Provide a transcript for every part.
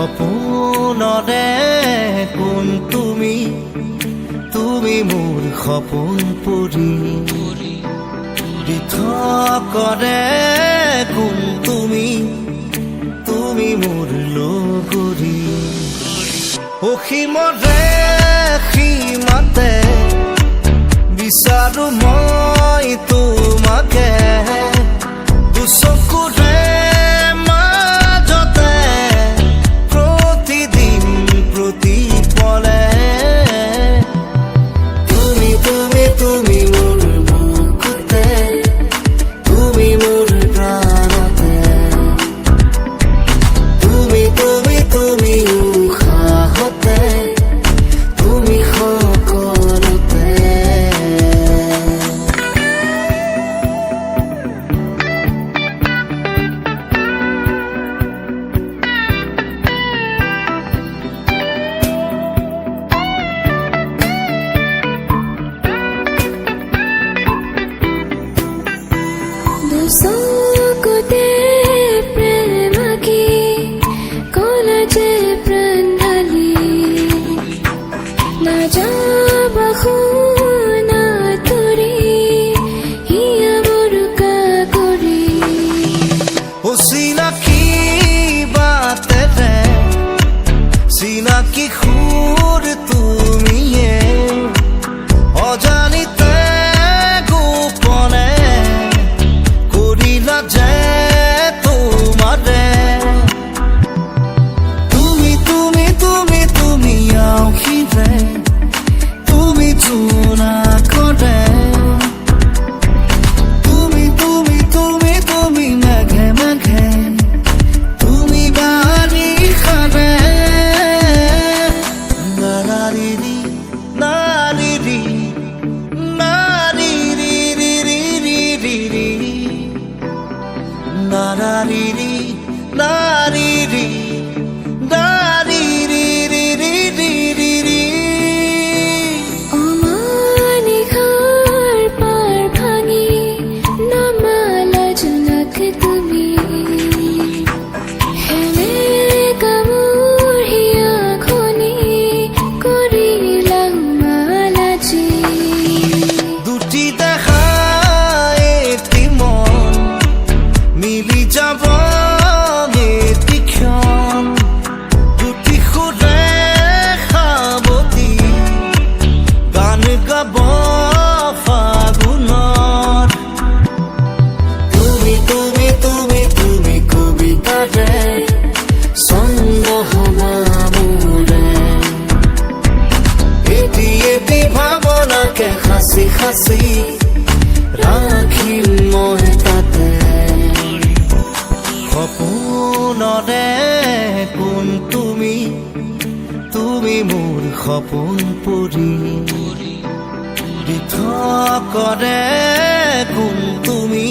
সপোনৰে কোন তুমি মোৰ সপোন পৰি কৰে কোন তুমি মোৰ লগৰী অসীমৰে সীমাতে বিচাৰো মই তোমাকে দুচকুৰে মাজতে প্ৰতিদিন প্ৰতিপলে তুমি তুমি তুমি মোৰ বুকুতে তুমি মোৰ প্ৰাণতে তুমি তুমি তুমি উশাহতে তুমি সকলোতে দুচকুতে প্ৰেম আঁকি ক'লা যে প্ৰাণ ঢালি নাযাবা শুনা তৰি হিয়া বৰুকা কৰি চিনাকি বাটেৰে চিনাকি সুৰ তুমিয়ে অজানিতে গোপনে কৰিলা যে তোমাৰে তুমি তুমি তুমি তুমি আউসিৰে তুমি জোনা কৰে তুমি তুমি তুমি তুমি মেঘে মেঘে তুমি বাৰিষাৰে নাৰিৰি নাৰিৰি নাৰিৰি নাৰিৰি নাৰিৰি নাৰিৰি অমানিশাৰ পাৰ ভাঙি নমালা জোনাক তুমি সেমেকা মোৰ হিয়া খনি কৰিলা মালাজি দুটি দেখা এটি মন মিলি যাব এটি ক্ষণ দুটি সুৰে সাৱতি গান গাব ফাগুনত তুমি তুমি তুমি তুমি কবিতাৰে ছন্দ হবা মোৰে এটি এটি ভাৱনাকে সাঁচি সাঁচি ৰাখিম মই তাতে সপোনৰে কোন তুমি মোৰ সপোন পৰি কৰে কোন তুমি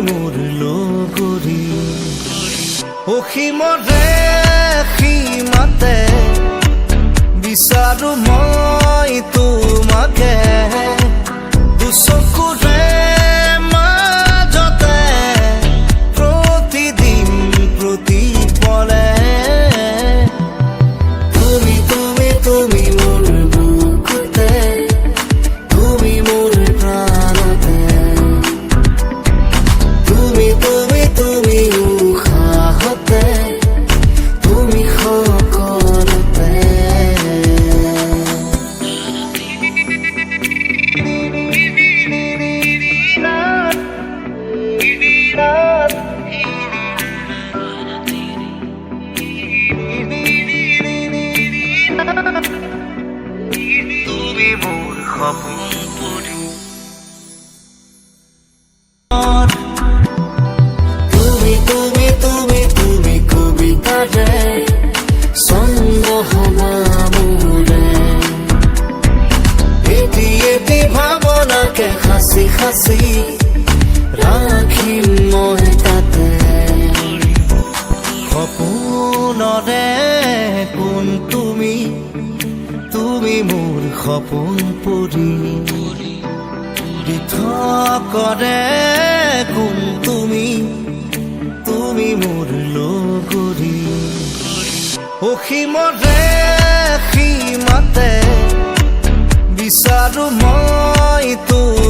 মোৰ লগৰী অসীমৰে সীমাতে বিচাৰো মই তোমাকে দুচকুৰে মাজতে প্ৰতিদিন প্ৰতিপলে তুমি তুমি তুমি মোৰ বুকুতে তুমি মোৰ প্ৰাণতে তুমি তুমি তুমি উশাহতে তুমি সকলোতে তুমি মোৰ সপোন পৰি তুমি তুমি তুমি তুমি কবিতাৰে ছন্দ হবা মোৰে এটি এটি ভাৱনাকে সাঁচি সাঁচি ৰাখিম মই তাতে সপোনৰে কোন তুমি মোৰ সপোন পৰি কৰে কোন তুমি মোৰ লগৰী। অসীমৰে সীমাতে বিচাৰো মই তোৰ